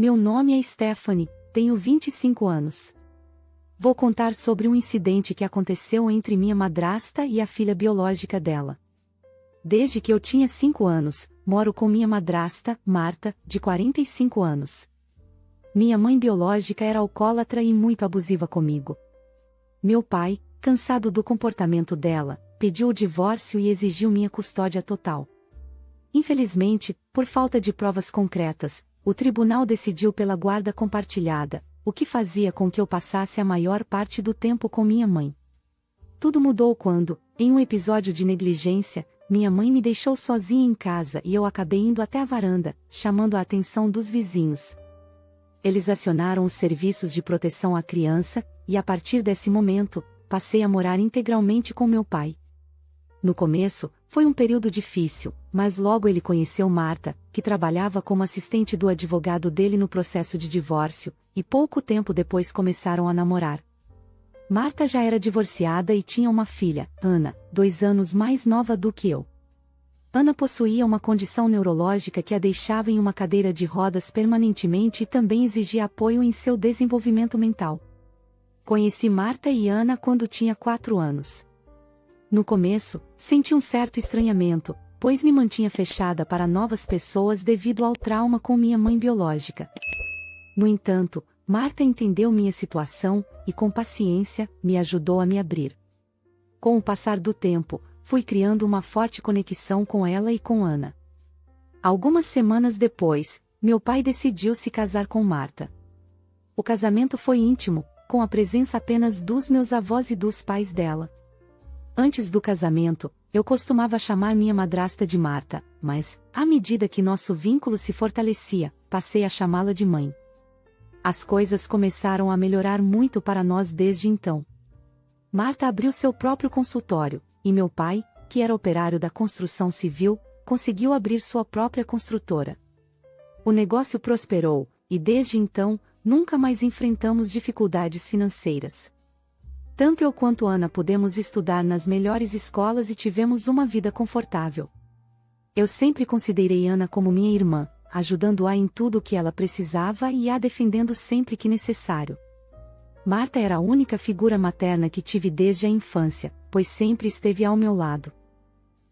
Meu nome é Stephanie, tenho 25 anos. Vou contar sobre um incidente que aconteceu entre minha madrasta e a filha biológica dela. Desde que eu tinha 5 anos, moro com minha madrasta, Marta, de 45 anos. Minha mãe biológica era alcoólatra e muito abusiva comigo. Meu pai, cansado do comportamento dela, pediu o divórcio e exigiu minha custódia total. Infelizmente, por falta de provas concretas, o tribunal decidiu pela guarda compartilhada, o que fazia com que eu passasse a maior parte do tempo com minha mãe. Tudo mudou quando, em um episódio de negligência, minha mãe me deixou sozinha em casa e eu acabei indo até a varanda, chamando a atenção dos vizinhos. Eles acionaram os serviços de proteção à criança, e a partir desse momento, passei a morar integralmente com meu pai. No começo, foi um período difícil, mas logo ele conheceu Marta, que trabalhava como assistente do advogado dele no processo de divórcio, e pouco tempo depois começaram a namorar. Marta já era divorciada e tinha uma filha, Ana, 2 anos mais nova do que eu. Ana possuía uma condição neurológica que a deixava em uma cadeira de rodas permanentemente e também exigia apoio em seu desenvolvimento mental. Conheci Marta e Ana quando tinha 4 anos. No começo, senti um certo estranhamento, pois me mantinha fechada para novas pessoas devido ao trauma com minha mãe biológica. No entanto, Marta entendeu minha situação e, com paciência, me ajudou a me abrir. Com o passar do tempo, fui criando uma forte conexão com ela e com Ana. Algumas semanas depois, meu pai decidiu se casar com Marta. O casamento foi íntimo, com a presença apenas dos meus avós e dos pais dela. Antes do casamento, eu costumava chamar minha madrasta de Marta, mas, à medida que nosso vínculo se fortalecia, passei a chamá-la de mãe. As coisas começaram a melhorar muito para nós desde então. Marta abriu seu próprio consultório, e meu pai, que era operário da construção civil, conseguiu abrir sua própria construtora. O negócio prosperou, e desde então, nunca mais enfrentamos dificuldades financeiras. Tanto eu quanto Ana pudemos estudar nas melhores escolas e tivemos uma vida confortável. Eu sempre considerei Ana como minha irmã, ajudando-a em tudo o que ela precisava e a defendendo sempre que necessário. Marta era a única figura materna que tive desde a infância, pois sempre esteve ao meu lado.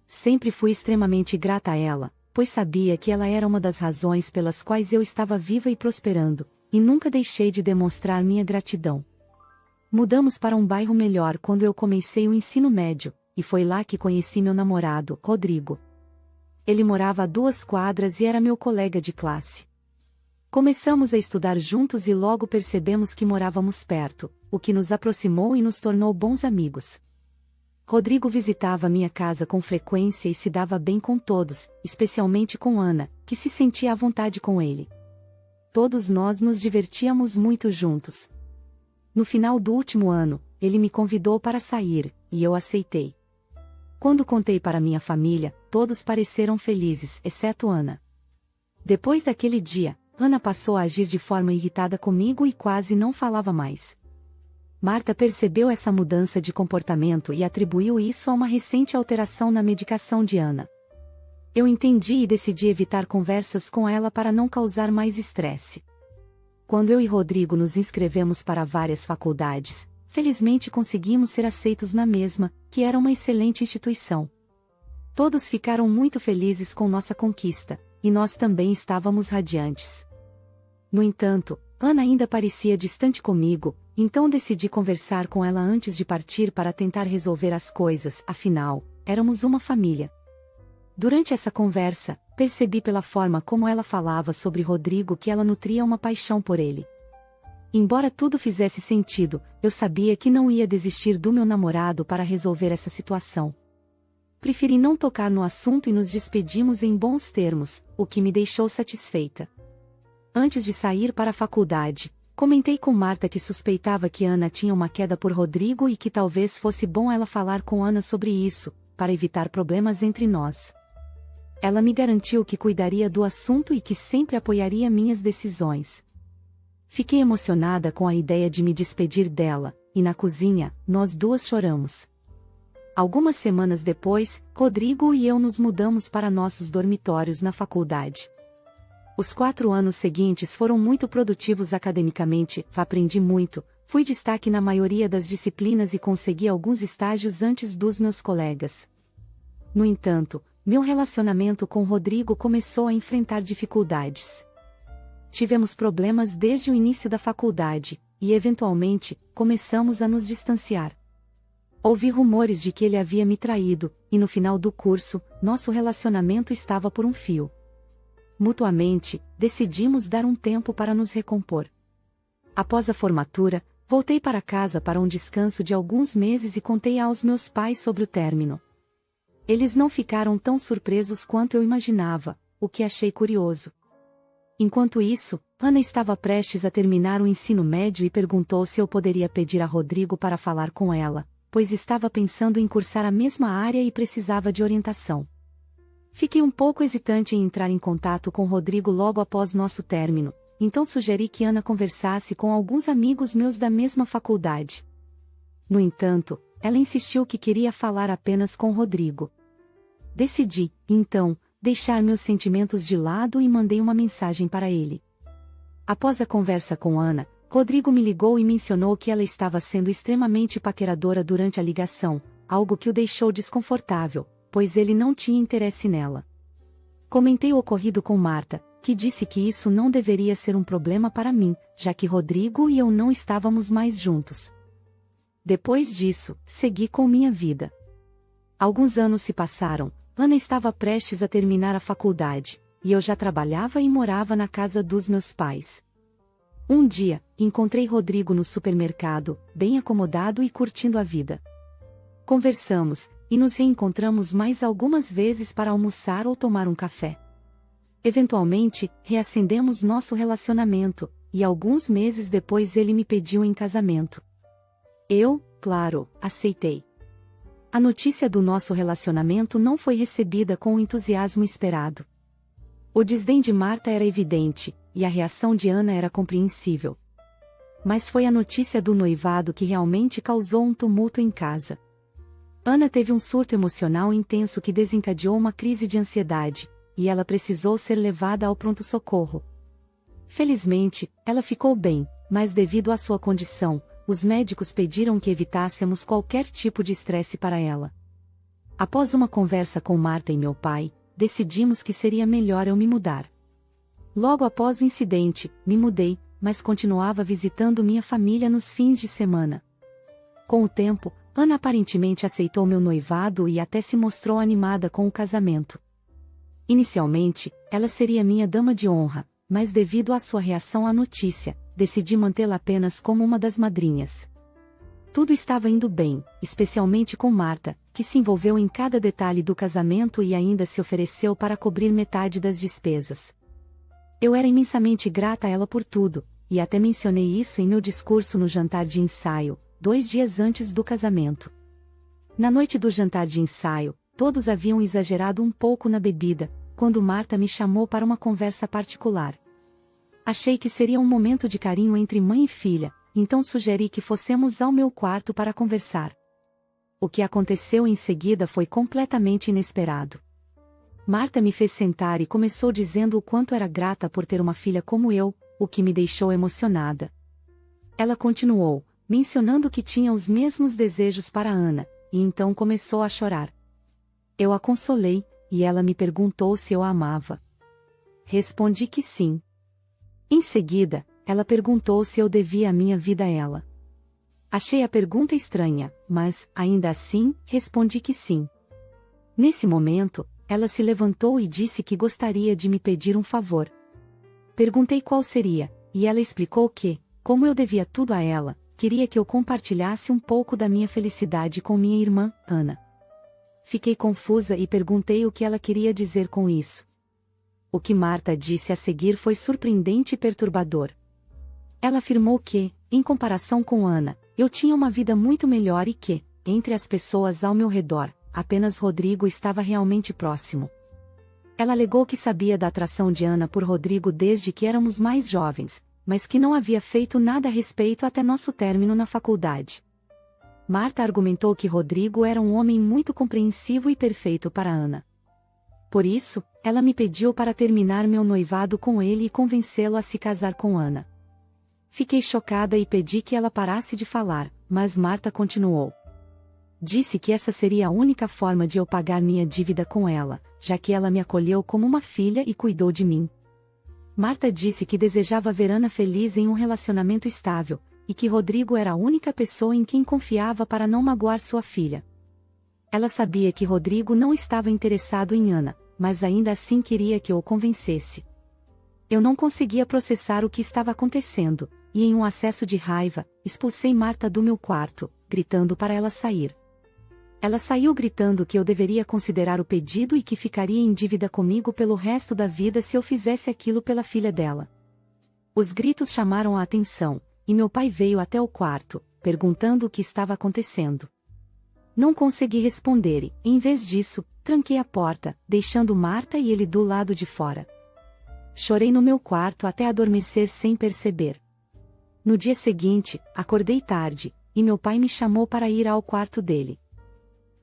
Sempre fui extremamente grata a ela, pois sabia que ela era uma das razões pelas quais eu estava viva e prosperando, e nunca deixei de demonstrar minha gratidão. Mudamos para um bairro melhor quando eu comecei o ensino médio, e foi lá que conheci meu namorado, Rodrigo. Ele morava a 2 quadras e era meu colega de classe. Começamos a estudar juntos e logo percebemos que morávamos perto, o que nos aproximou e nos tornou bons amigos. Rodrigo visitava minha casa com frequência e se dava bem com todos, especialmente com Ana, que se sentia à vontade com ele. Todos nós nos divertíamos muito juntos. No final do último ano, ele me convidou para sair, e eu aceitei. Quando contei para minha família, todos pareceram felizes, exceto Ana. Depois daquele dia, Ana passou a agir de forma irritada comigo e quase não falava mais. Marta percebeu essa mudança de comportamento e atribuiu isso a uma recente alteração na medicação de Ana. Eu entendi e decidi evitar conversas com ela para não causar mais estresse. Quando eu e Rodrigo nos inscrevemos para várias faculdades, felizmente conseguimos ser aceitos na mesma, que era uma excelente instituição. Todos ficaram muito felizes com nossa conquista, e nós também estávamos radiantes. No entanto, Ana ainda parecia distante comigo, então decidi conversar com ela antes de partir para tentar resolver as coisas, afinal, éramos uma família. Durante essa conversa, percebi pela forma como ela falava sobre Rodrigo que ela nutria uma paixão por ele. Embora tudo fizesse sentido, eu sabia que não ia desistir do meu namorado para resolver essa situação. Preferi não tocar no assunto e nos despedimos em bons termos, o que me deixou satisfeita. Antes de sair para a faculdade, comentei com Marta que suspeitava que Ana tinha uma queda por Rodrigo e que talvez fosse bom ela falar com Ana sobre isso, para evitar problemas entre nós. Ela me garantiu que cuidaria do assunto e que sempre apoiaria minhas decisões. Fiquei emocionada com a ideia de me despedir dela, e na cozinha, nós duas choramos. Algumas semanas depois, Rodrigo e eu nos mudamos para nossos dormitórios na faculdade. Os 4 anos seguintes foram muito produtivos academicamente, aprendi muito, fui destaque na maioria das disciplinas e consegui alguns estágios antes dos meus colegas. No entanto, meu relacionamento com Rodrigo começou a enfrentar dificuldades. Tivemos problemas desde o início da faculdade, e eventualmente, começamos a nos distanciar. Ouvi rumores de que ele havia me traído, e no final do curso, nosso relacionamento estava por um fio. Mutuamente, decidimos dar um tempo para nos recompor. Após a formatura, voltei para casa para um descanso de alguns meses e contei aos meus pais sobre o término. Eles não ficaram tão surpresos quanto eu imaginava, o que achei curioso. Enquanto isso, Ana estava prestes a terminar o ensino médio e perguntou se eu poderia pedir a Rodrigo para falar com ela, pois estava pensando em cursar a mesma área e precisava de orientação. Fiquei um pouco hesitante em entrar em contato com Rodrigo logo após nosso término, então sugeri que Ana conversasse com alguns amigos meus da mesma faculdade. No entanto, ela insistiu que queria falar apenas com Rodrigo. Decidi, então, deixar meus sentimentos de lado e mandei uma mensagem para ele. Após a conversa com Ana, Rodrigo me ligou e mencionou que ela estava sendo extremamente paqueradora durante a ligação, algo que o deixou desconfortável, pois ele não tinha interesse nela. Comentei o ocorrido com Marta, que disse que isso não deveria ser um problema para mim, já que Rodrigo e eu não estávamos mais juntos. Depois disso, segui com minha vida. Alguns anos se passaram, Ana estava prestes a terminar a faculdade, e eu já trabalhava e morava na casa dos meus pais. Um dia, encontrei Rodrigo no supermercado, bem acomodado e curtindo a vida. Conversamos, e nos reencontramos mais algumas vezes para almoçar ou tomar um café. Eventualmente, reacendemos nosso relacionamento, e alguns meses depois ele me pediu em casamento. Eu, claro, aceitei. A notícia do nosso relacionamento não foi recebida com o entusiasmo esperado. O desdém de Marta era evidente, e a reação de Ana era compreensível. Mas foi a notícia do noivado que realmente causou um tumulto em casa. Ana teve um surto emocional intenso que desencadeou uma crise de ansiedade, e ela precisou ser levada ao pronto-socorro. Felizmente, ela ficou bem, mas devido à sua condição, os médicos pediram que evitássemos qualquer tipo de estresse para ela. Após uma conversa com Marta e meu pai, decidimos que seria melhor eu me mudar. Logo após o incidente, me mudei, mas continuava visitando minha família nos fins de semana. Com o tempo, Ana aparentemente aceitou meu noivado e até se mostrou animada com o casamento. Inicialmente, ela seria minha dama de honra, mas devido à sua reação à notícia, decidi mantê-la apenas como uma das madrinhas. Tudo estava indo bem, especialmente com Marta, que se envolveu em cada detalhe do casamento e ainda se ofereceu para cobrir metade das despesas. Eu era imensamente grata a ela por tudo, e até mencionei isso em meu discurso no jantar de ensaio, 2 dias antes do casamento. Na noite do jantar de ensaio, todos haviam exagerado um pouco na bebida, quando Marta me chamou para uma conversa particular. Achei que seria um momento de carinho entre mãe e filha, então sugeri que fossemos ao meu quarto para conversar. O que aconteceu em seguida foi completamente inesperado. Marta me fez sentar e começou dizendo o quanto era grata por ter uma filha como eu, o que me deixou emocionada. Ela continuou, mencionando que tinha os mesmos desejos para Ana, e então começou a chorar. Eu a consolei, e ela me perguntou se eu a amava. Respondi que sim. Em seguida, ela perguntou se eu devia a minha vida a ela. Achei a pergunta estranha, mas, ainda assim, respondi que sim. Nesse momento, ela se levantou e disse que gostaria de me pedir um favor. Perguntei qual seria, e ela explicou que, como eu devia tudo a ela, queria que eu compartilhasse um pouco da minha felicidade com minha irmã, Ana. Fiquei confusa e perguntei o que ela queria dizer com isso. O que Marta disse a seguir foi surpreendente e perturbador. Ela afirmou que, em comparação com Ana, eu tinha uma vida muito melhor e que, entre as pessoas ao meu redor, apenas Rodrigo estava realmente próximo. Ela alegou que sabia da atração de Ana por Rodrigo desde que éramos mais jovens, mas que não havia feito nada a respeito até nosso término na faculdade. Marta argumentou que Rodrigo era um homem muito compreensivo e perfeito para Ana. Por isso, ela me pediu para terminar meu noivado com ele e convencê-lo a se casar com Ana. Fiquei chocada e pedi que ela parasse de falar, mas Marta continuou. Disse que essa seria a única forma de eu pagar minha dívida com ela, já que ela me acolheu como uma filha e cuidou de mim. Marta disse que desejava ver Ana feliz em um relacionamento estável, e que Rodrigo era a única pessoa em quem confiava para não magoar sua filha. Ela sabia que Rodrigo não estava interessado em Ana, mas ainda assim queria que eu o convencesse. Eu não conseguia processar o que estava acontecendo, e em um acesso de raiva, expulsei Marta do meu quarto, gritando para ela sair. Ela saiu gritando que eu deveria considerar o pedido e que ficaria em dívida comigo pelo resto da vida se eu fizesse aquilo pela filha dela. Os gritos chamaram a atenção, e meu pai veio até o quarto, perguntando o que estava acontecendo. Não consegui responder e, em vez disso, tranquei a porta, deixando Marta e ele do lado de fora. Chorei no meu quarto até adormecer sem perceber. No dia seguinte, acordei tarde, e meu pai me chamou para ir ao quarto dele.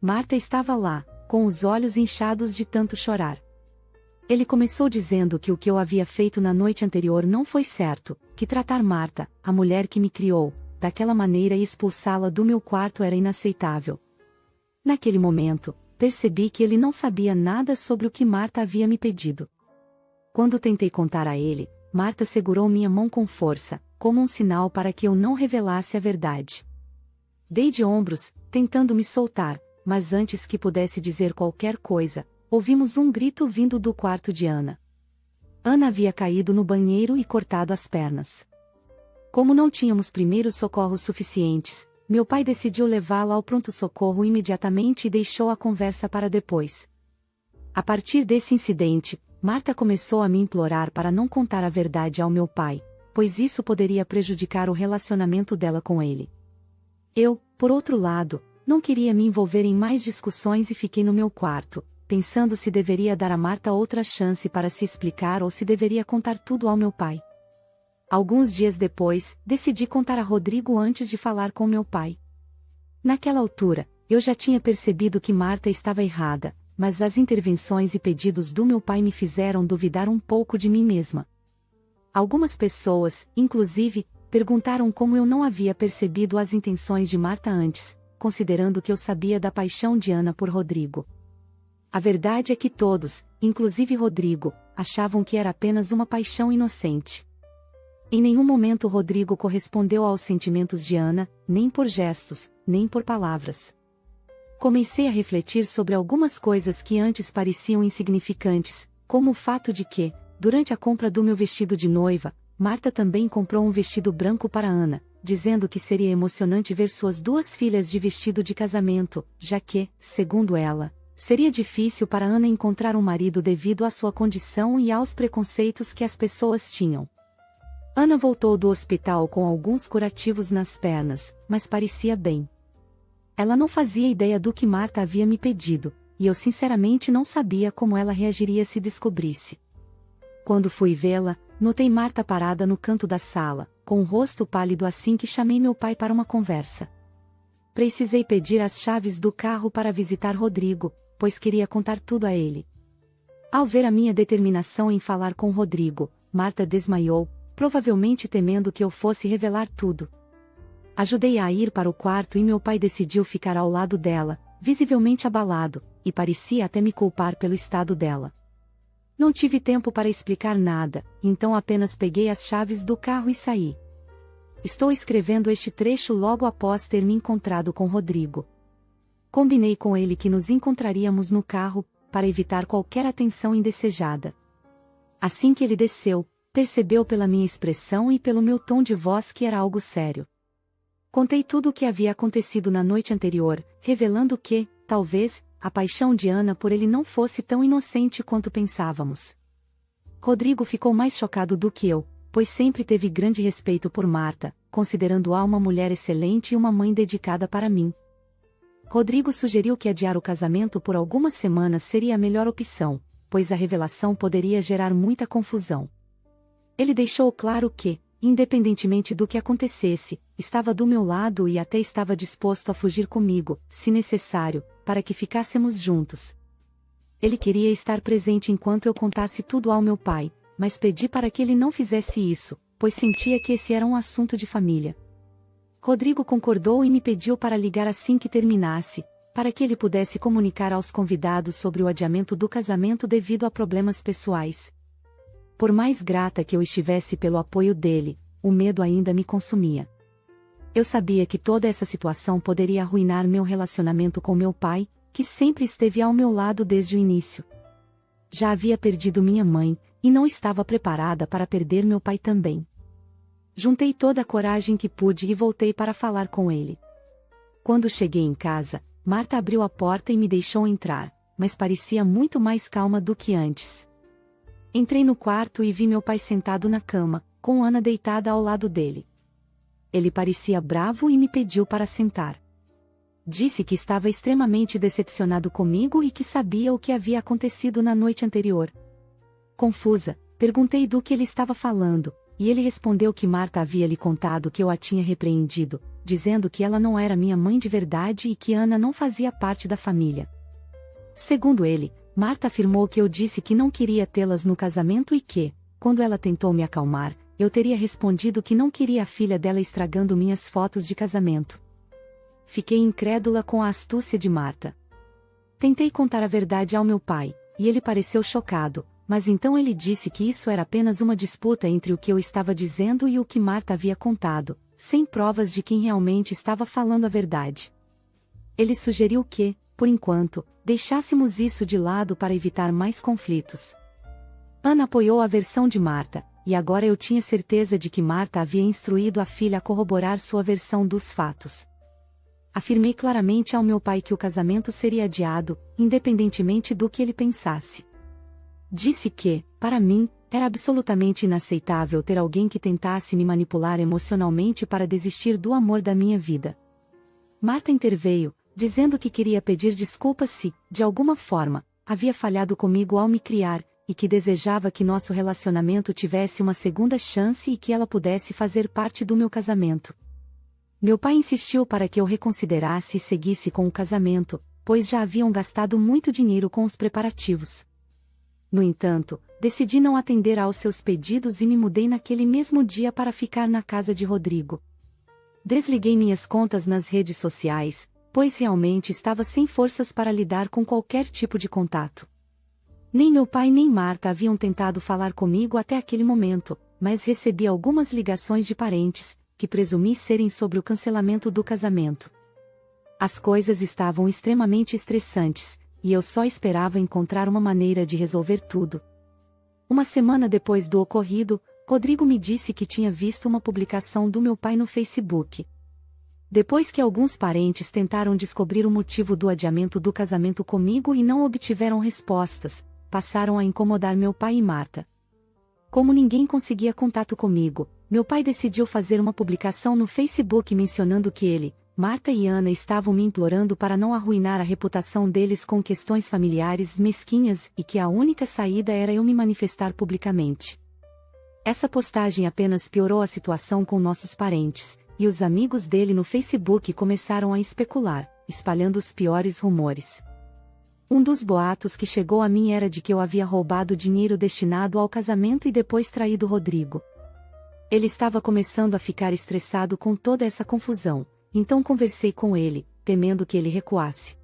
Marta estava lá, com os olhos inchados de tanto chorar. Ele começou dizendo que o que eu havia feito na noite anterior não foi certo, que tratar Marta, a mulher que me criou, daquela maneira e expulsá-la do meu quarto era inaceitável. Naquele momento, percebi que ele não sabia nada sobre o que Marta havia me pedido. Quando tentei contar a ele, Marta segurou minha mão com força, como um sinal para que eu não revelasse a verdade. Dei de ombros, tentando me soltar, mas antes que pudesse dizer qualquer coisa, ouvimos um grito vindo do quarto de Ana. Ana havia caído no banheiro e cortado as pernas. Como não tínhamos primeiros socorros suficientes, meu pai decidiu levá-la ao pronto-socorro imediatamente e deixou a conversa para depois. A partir desse incidente, Marta começou a me implorar para não contar a verdade ao meu pai, pois isso poderia prejudicar o relacionamento dela com ele. Eu, por outro lado, não queria me envolver em mais discussões e fiquei no meu quarto, pensando se deveria dar a Marta outra chance para se explicar ou se deveria contar tudo ao meu pai. Alguns dias depois, decidi contar a Rodrigo antes de falar com meu pai. Naquela altura, eu já tinha percebido que Marta estava errada, mas as intervenções e pedidos do meu pai me fizeram duvidar um pouco de mim mesma. Algumas pessoas, inclusive, perguntaram como eu não havia percebido as intenções de Marta antes, considerando que eu sabia da paixão de Ana por Rodrigo. A verdade é que todos, inclusive Rodrigo, achavam que era apenas uma paixão inocente. Em nenhum momento Rodrigo correspondeu aos sentimentos de Ana, nem por gestos, nem por palavras. Comecei a refletir sobre algumas coisas que antes pareciam insignificantes, como o fato de que, durante a compra do meu vestido de noiva, Marta também comprou um vestido branco para Ana, dizendo que seria emocionante ver suas duas filhas de vestido de casamento, já que, segundo ela, seria difícil para Ana encontrar um marido devido à sua condição e aos preconceitos que as pessoas tinham. Ana voltou do hospital com alguns curativos nas pernas, mas parecia bem. Ela não fazia ideia do que Marta havia me pedido, e eu sinceramente não sabia como ela reagiria se descobrisse. Quando fui vê-la, notei Marta parada no canto da sala, com o rosto pálido assim que chamei meu pai para uma conversa. Precisei pedir as chaves do carro para visitar Rodrigo, pois queria contar tudo a ele. Ao ver a minha determinação em falar com Rodrigo, Marta desmaiou, provavelmente temendo que eu fosse revelar tudo. Ajudei-a a ir para o quarto e meu pai decidiu ficar ao lado dela, visivelmente abalado, e parecia até me culpar pelo estado dela. Não tive tempo para explicar nada, então apenas peguei as chaves do carro e saí. Estou escrevendo este trecho logo após ter me encontrado com Rodrigo. Combinei com ele que nos encontraríamos no carro, para evitar qualquer atenção indesejada. Assim que ele desceu, percebeu pela minha expressão e pelo meu tom de voz que era algo sério. Contei tudo o que havia acontecido na noite anterior, revelando que, talvez, a paixão de Ana por ele não fosse tão inocente quanto pensávamos. Rodrigo ficou mais chocado do que eu, pois sempre teve grande respeito por Marta, considerando-a uma mulher excelente e uma mãe dedicada para mim. Rodrigo sugeriu que adiar o casamento por algumas semanas seria a melhor opção, pois a revelação poderia gerar muita confusão. Ele deixou claro que, independentemente do que acontecesse, estava do meu lado e até estava disposto a fugir comigo, se necessário, para que ficássemos juntos. Ele queria estar presente enquanto eu contasse tudo ao meu pai, mas pedi para que ele não fizesse isso, pois sentia que esse era um assunto de família. Rodrigo concordou e me pediu para ligar assim que terminasse, para que ele pudesse comunicar aos convidados sobre o adiamento do casamento devido a problemas pessoais. Por mais grata que eu estivesse pelo apoio dele, o medo ainda me consumia. Eu sabia que toda essa situação poderia arruinar meu relacionamento com meu pai, que sempre esteve ao meu lado desde o início. Já havia perdido minha mãe, e não estava preparada para perder meu pai também. Juntei toda a coragem que pude e voltei para falar com ele. Quando cheguei em casa, Marta abriu a porta e me deixou entrar, mas parecia muito mais calma do que antes. Entrei no quarto e vi meu pai sentado na cama, com Ana deitada ao lado dele. Ele parecia bravo e me pediu para sentar. Disse que estava extremamente decepcionado comigo e que sabia o que havia acontecido na noite anterior. Confusa, perguntei do que ele estava falando, e ele respondeu que Marta havia lhe contado que eu a tinha repreendido, dizendo que ela não era minha mãe de verdade e que Ana não fazia parte da família. Segundo ele, Marta afirmou que eu disse que não queria tê-las no casamento e que, quando ela tentou me acalmar, eu teria respondido que não queria a filha dela estragando minhas fotos de casamento. Fiquei incrédula com a astúcia de Marta. Tentei contar a verdade ao meu pai, e ele pareceu chocado, mas então ele disse que isso era apenas uma disputa entre o que eu estava dizendo e o que Marta havia contado, sem provas de quem realmente estava falando a verdade. Ele sugeriu que, por enquanto, deixássemos isso de lado para evitar mais conflitos. Ana apoiou a versão de Marta, e agora eu tinha certeza de que Marta havia instruído a filha a corroborar sua versão dos fatos. Afirmei claramente ao meu pai que o casamento seria adiado, independentemente do que ele pensasse. Disse que, para mim, era absolutamente inaceitável ter alguém que tentasse me manipular emocionalmente para desistir do amor da minha vida. Marta interveio, dizendo que queria pedir desculpas se, de alguma forma, havia falhado comigo ao me criar, e que desejava que nosso relacionamento tivesse uma segunda chance e que ela pudesse fazer parte do meu casamento. Meu pai insistiu para que eu reconsiderasse e seguisse com o casamento, pois já haviam gastado muito dinheiro com os preparativos. No entanto, decidi não atender aos seus pedidos e me mudei naquele mesmo dia para ficar na casa de Rodrigo. Desliguei minhas contas nas redes sociais, pois realmente estava sem forças para lidar com qualquer tipo de contato. Nem meu pai nem Marta haviam tentado falar comigo até aquele momento, mas recebi algumas ligações de parentes, que presumi serem sobre o cancelamento do casamento. As coisas estavam extremamente estressantes, e eu só esperava encontrar uma maneira de resolver tudo. Uma semana depois do ocorrido, Rodrigo me disse que tinha visto uma publicação do meu pai no Facebook. Depois que alguns parentes tentaram descobrir o motivo do adiamento do casamento comigo e não obtiveram respostas, passaram a incomodar meu pai e Marta. Como ninguém conseguia contato comigo, meu pai decidiu fazer uma publicação no Facebook mencionando que ele, Marta e Ana estavam me implorando para não arruinar a reputação deles com questões familiares mesquinhas e que a única saída era eu me manifestar publicamente. Essa postagem apenas piorou a situação com nossos parentes, e os amigos dele no Facebook começaram a especular, espalhando os piores rumores. Um dos boatos que chegou a mim era de que eu havia roubado dinheiro destinado ao casamento e depois traído Rodrigo. Ele estava começando a ficar estressado com toda essa confusão, então conversei com ele, temendo que ele recuasse.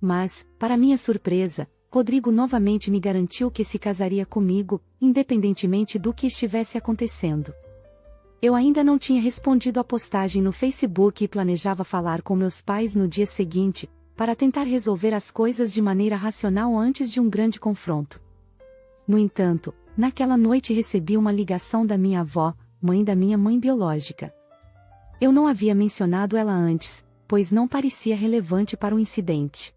Mas, para minha surpresa, Rodrigo novamente me garantiu que se casaria comigo, independentemente do que estivesse acontecendo. Eu ainda não tinha respondido à postagem no Facebook e planejava falar com meus pais no dia seguinte, para tentar resolver as coisas de maneira racional antes de um grande confronto. No entanto, naquela noite recebi uma ligação da minha avó, mãe da minha mãe biológica. Eu não havia mencionado ela antes, pois não parecia relevante para o incidente.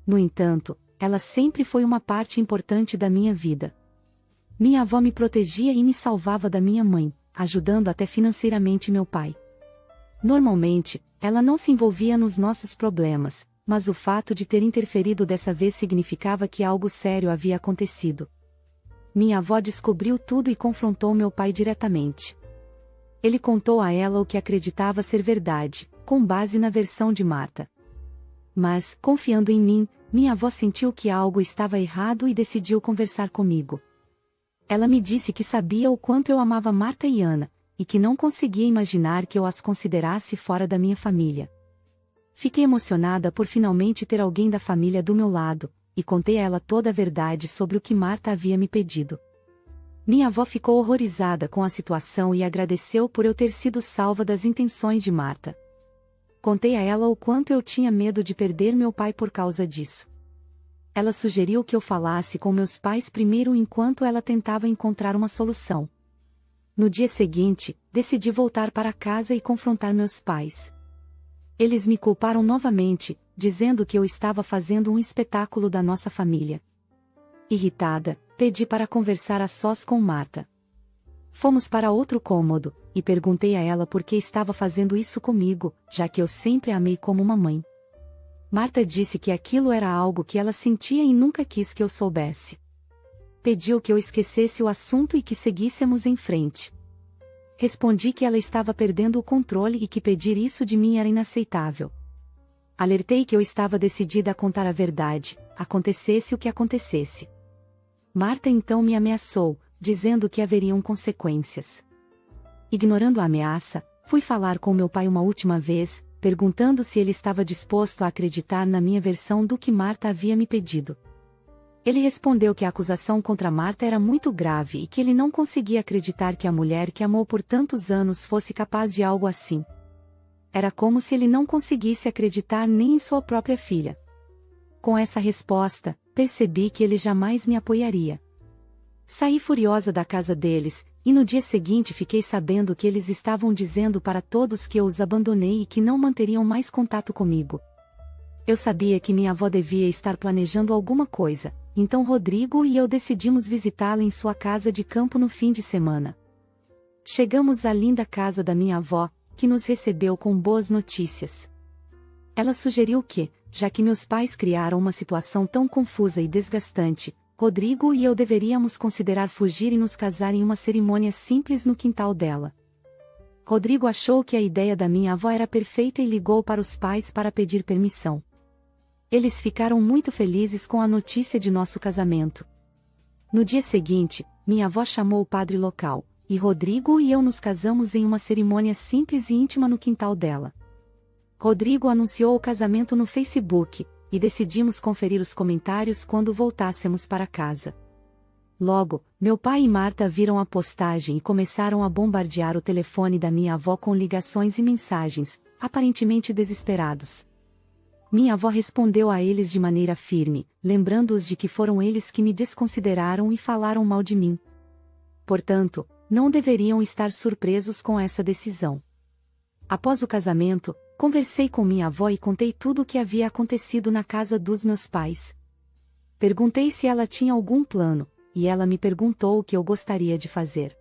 No entanto, ela sempre foi uma parte importante da minha vida. Minha avó me protegia e me salvava da minha mãe, ajudando até financeiramente meu pai. Normalmente, ela não se envolvia nos nossos problemas, mas o fato de ter interferido dessa vez significava que algo sério havia acontecido. Minha avó descobriu tudo e confrontou meu pai diretamente. Ele contou a ela o que acreditava ser verdade, com base na versão de Marta. Mas, confiando em mim, minha avó sentiu que algo estava errado e decidiu conversar comigo. Ela me disse que sabia o quanto eu amava Marta e Ana, e que não conseguia imaginar que eu as considerasse fora da minha família. Fiquei emocionada por finalmente ter alguém da família do meu lado, e contei a ela toda a verdade sobre o que Marta havia me pedido. Minha avó ficou horrorizada com a situação e agradeceu por eu ter sido salva das intenções de Marta. Contei a ela o quanto eu tinha medo de perder meu pai por causa disso. Ela sugeriu que eu falasse com meus pais primeiro enquanto ela tentava encontrar uma solução. No dia seguinte, decidi voltar para casa e confrontar meus pais. Eles me culparam novamente, dizendo que eu estava fazendo um espetáculo da nossa família. Irritada, pedi para conversar a sós com Marta. Fomos para outro cômodo, e perguntei a ela por que estava fazendo isso comigo, já que eu sempre a amei como uma mãe. Marta disse que aquilo era algo que ela sentia e nunca quis que eu soubesse. Pediu que eu esquecesse o assunto e que seguíssemos em frente. Respondi que ela estava perdendo o controle e que pedir isso de mim era inaceitável. Alertei que eu estava decidida a contar a verdade, acontecesse o que acontecesse. Marta então me ameaçou, dizendo que haveriam consequências. Ignorando a ameaça, fui falar com meu pai uma última vez, perguntando se ele estava disposto a acreditar na minha versão do que Marta havia me pedido. Ele respondeu que a acusação contra Marta era muito grave e que ele não conseguia acreditar que a mulher que amou por tantos anos fosse capaz de algo assim. Era como se ele não conseguisse acreditar nem em sua própria filha. Com essa resposta, percebi que ele jamais me apoiaria. Saí furiosa da casa deles, e no dia seguinte fiquei sabendo que eles estavam dizendo para todos que eu os abandonei e que não manteriam mais contato comigo. Eu sabia que minha avó devia estar planejando alguma coisa, então Rodrigo e eu decidimos visitá-la em sua casa de campo no fim de semana. Chegamos à linda casa da minha avó, que nos recebeu com boas notícias. Ela sugeriu que, já que meus pais criaram uma situação tão confusa e desgastante, Rodrigo e eu deveríamos considerar fugir e nos casar em uma cerimônia simples no quintal dela. Rodrigo achou que a ideia da minha avó era perfeita e ligou para os pais para pedir permissão. Eles ficaram muito felizes com a notícia de nosso casamento. No dia seguinte, minha avó chamou o padre local, e Rodrigo e eu nos casamos em uma cerimônia simples e íntima no quintal dela. Rodrigo anunciou o casamento no Facebook, e decidimos conferir os comentários quando voltássemos para casa. Logo, meu pai e Marta viram a postagem e começaram a bombardear o telefone da minha avó com ligações e mensagens, aparentemente desesperados. Minha avó respondeu a eles de maneira firme, lembrando-os de que foram eles que me desconsideraram e falaram mal de mim. Portanto, não deveriam estar surpresos com essa decisão. Após o casamento, conversei com minha avó e contei tudo o que havia acontecido na casa dos meus pais. Perguntei se ela tinha algum plano, e ela me perguntou o que eu gostaria de fazer.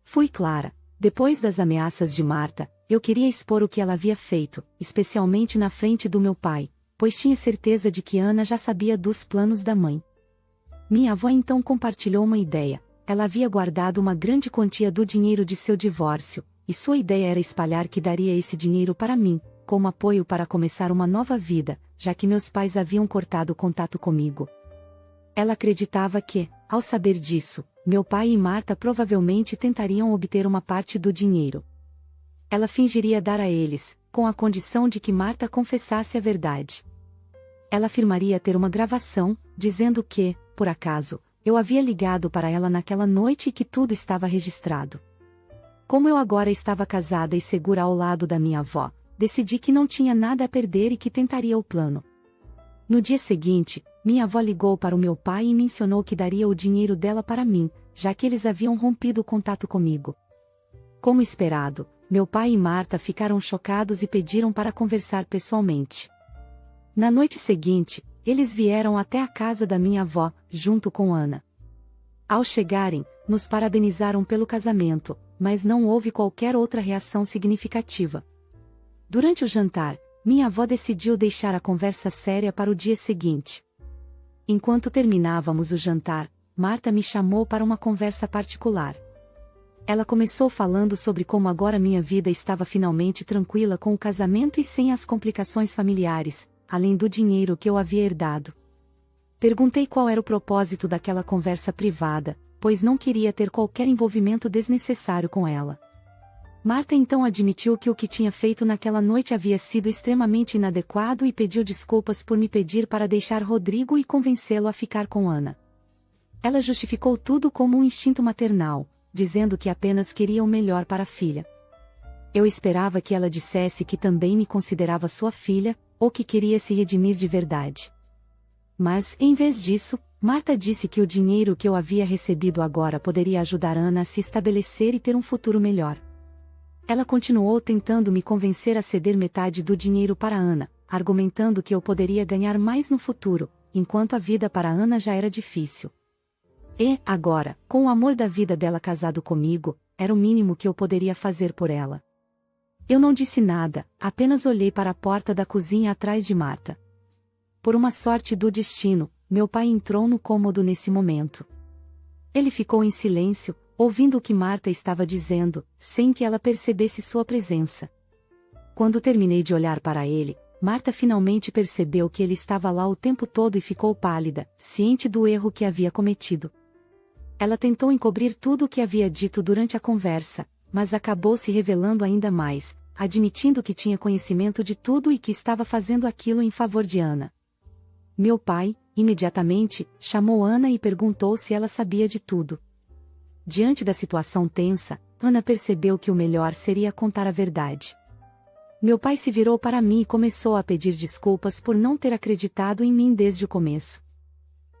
Fui clara, depois das ameaças de Marta, eu queria expor o que ela havia feito, especialmente na frente do meu pai, pois tinha certeza de que Ana já sabia dos planos da mãe. Minha avó então compartilhou uma ideia. Ela havia guardado uma grande quantia do dinheiro de seu divórcio, e sua ideia era espalhar que daria esse dinheiro para mim, como apoio para começar uma nova vida, já que meus pais haviam cortado o contato comigo. Ela acreditava que, ao saber disso, meu pai e Marta provavelmente tentariam obter uma parte do dinheiro. Ela fingiria dar a eles, com a condição de que Marta confessasse a verdade. Ela afirmaria ter uma gravação, dizendo que, por acaso, eu havia ligado para ela naquela noite e que tudo estava registrado. Como eu agora estava casada e segura ao lado da minha avó, decidi que não tinha nada a perder e que tentaria o plano. No dia seguinte, minha avó ligou para o meu pai e mencionou que daria o dinheiro dela para mim, já que eles haviam rompido o contato comigo. Como esperado, meu pai e Marta ficaram chocados e pediram para conversar pessoalmente. Na noite seguinte, eles vieram até a casa da minha avó, junto com Ana. Ao chegarem, nos parabenizaram pelo casamento, mas não houve qualquer outra reação significativa. Durante o jantar, minha avó decidiu deixar a conversa séria para o dia seguinte. Enquanto terminávamos o jantar, Marta me chamou para uma conversa particular. Ela começou falando sobre como agora minha vida estava finalmente tranquila com o casamento e sem as complicações familiares, além do dinheiro que eu havia herdado. Perguntei qual era o propósito daquela conversa privada, pois não queria ter qualquer envolvimento desnecessário com ela. Marta então admitiu que o que tinha feito naquela noite havia sido extremamente inadequado e pediu desculpas por me pedir para deixar Rodrigo e convencê-lo a ficar com Ana. Ela justificou tudo como um instinto maternal, dizendo que apenas queria o melhor para a filha. Eu esperava que ela dissesse que também me considerava sua filha, ou que queria se redimir de verdade. Mas, em vez disso, Marta disse que o dinheiro que eu havia recebido agora poderia ajudar Ana a se estabelecer e ter um futuro melhor. Ela continuou tentando me convencer a ceder metade do dinheiro para Ana, argumentando que eu poderia ganhar mais no futuro, enquanto a vida para Ana já era difícil. E, agora, com o amor da vida dela casado comigo, era o mínimo que eu poderia fazer por ela. Eu não disse nada, apenas olhei para a porta da cozinha atrás de Marta. Por uma sorte do destino, meu pai entrou no cômodo nesse momento. Ele ficou em silêncio, ouvindo o que Marta estava dizendo, sem que ela percebesse sua presença. Quando terminei de olhar para ele, Marta finalmente percebeu que ele estava lá o tempo todo e ficou pálida, ciente do erro que havia cometido. Ela tentou encobrir tudo o que havia dito durante a conversa, mas acabou se revelando ainda mais, admitindo que tinha conhecimento de tudo e que estava fazendo aquilo em favor de Ana. Meu pai, imediatamente, chamou Ana e perguntou se ela sabia de tudo. Diante da situação tensa, Ana percebeu que o melhor seria contar a verdade. Meu pai se virou para mim e começou a pedir desculpas por não ter acreditado em mim desde o começo.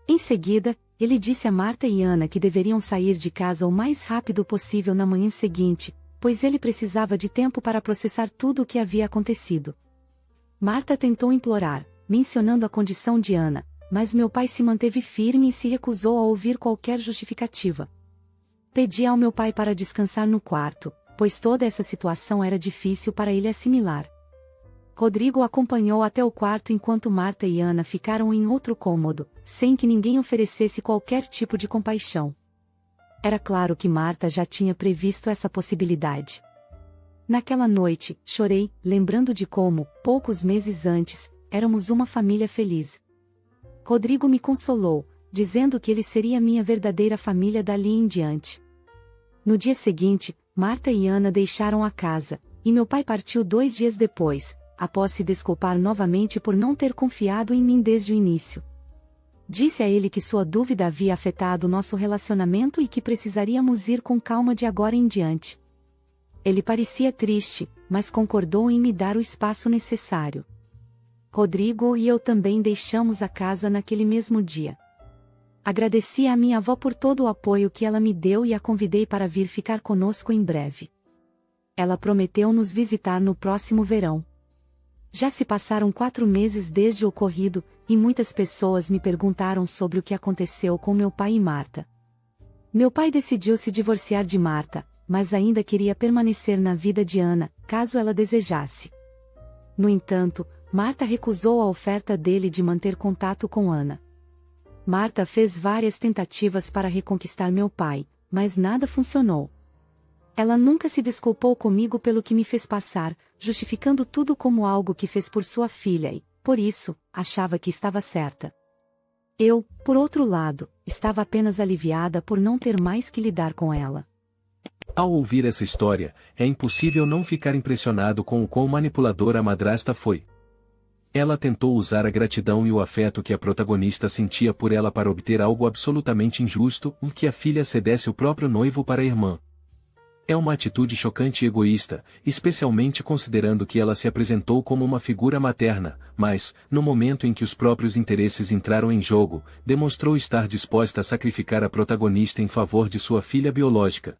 Em seguida, ele disse a Marta e Ana que deveriam sair de casa o mais rápido possível na manhã seguinte, pois ele precisava de tempo para processar tudo o que havia acontecido. Marta tentou implorar, mencionando a condição de Ana, mas meu pai se manteve firme e se recusou a ouvir qualquer justificativa. Pedi ao meu pai para descansar no quarto, pois toda essa situação era difícil para ele assimilar. Rodrigo acompanhou até o quarto enquanto Marta e Ana ficaram em outro cômodo, sem que ninguém oferecesse qualquer tipo de compaixão. Era claro que Marta já tinha previsto essa possibilidade. Naquela noite, chorei, lembrando de como, poucos meses antes, éramos uma família feliz. Rodrigo me consolou, dizendo que ele seria minha verdadeira família dali em diante. No dia seguinte, Marta e Ana deixaram a casa, e meu pai partiu 2 dias depois, após se desculpar novamente por não ter confiado em mim desde o início. Disse a ele que sua dúvida havia afetado nosso relacionamento e que precisaríamos ir com calma de agora em diante. Ele parecia triste, mas concordou em me dar o espaço necessário. Rodrigo e eu também deixamos a casa naquele mesmo dia. Agradeci à minha avó por todo o apoio que ela me deu e a convidei para vir ficar conosco em breve. Ela prometeu nos visitar no próximo verão. Já se passaram 4 meses desde o ocorrido, e muitas pessoas me perguntaram sobre o que aconteceu com meu pai e Marta. Meu pai decidiu se divorciar de Marta, mas ainda queria permanecer na vida de Ana, caso ela desejasse. No entanto, Marta recusou a oferta dele de manter contato com Ana. Marta fez várias tentativas para reconquistar meu pai, mas nada funcionou. Ela nunca se desculpou comigo pelo que me fez passar, justificando tudo como algo que fez por sua filha e, por isso, achava que estava certa. Eu, por outro lado, estava apenas aliviada por não ter mais que lidar com ela. Ao ouvir essa história, é impossível não ficar impressionado com o quão manipuladora a madrasta foi. Ela tentou usar a gratidão e o afeto que a protagonista sentia por ela para obter algo absolutamente injusto, o que a filha cedesse o próprio noivo para a irmã. É uma atitude chocante e egoísta, especialmente considerando que ela se apresentou como uma figura materna, mas, no momento em que os próprios interesses entraram em jogo, demonstrou estar disposta a sacrificar a protagonista em favor de sua filha biológica.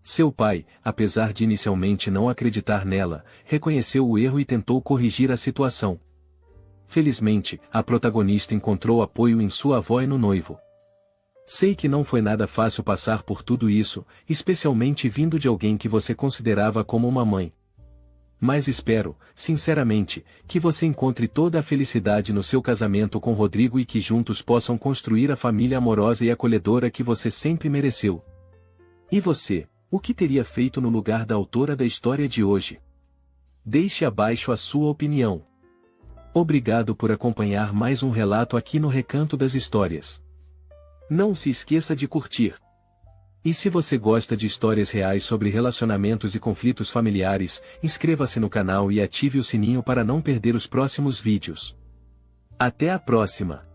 Seu pai, apesar de inicialmente não acreditar nela, reconheceu o erro e tentou corrigir a situação. Felizmente, a protagonista encontrou apoio em sua avó e no noivo. Sei que não foi nada fácil passar por tudo isso, especialmente vindo de alguém que você considerava como uma mãe. Mas espero, sinceramente, que você encontre toda a felicidade no seu casamento com Rodrigo e que juntos possam construir a família amorosa e acolhedora que você sempre mereceu. E você? O que teria feito no lugar da autora da história de hoje? Deixe abaixo a sua opinião. Obrigado por acompanhar mais um relato aqui no Recanto das Histórias. Não se esqueça de curtir. E se você gosta de histórias reais sobre relacionamentos e conflitos familiares, inscreva-se no canal e ative o sininho para não perder os próximos vídeos. Até a próxima!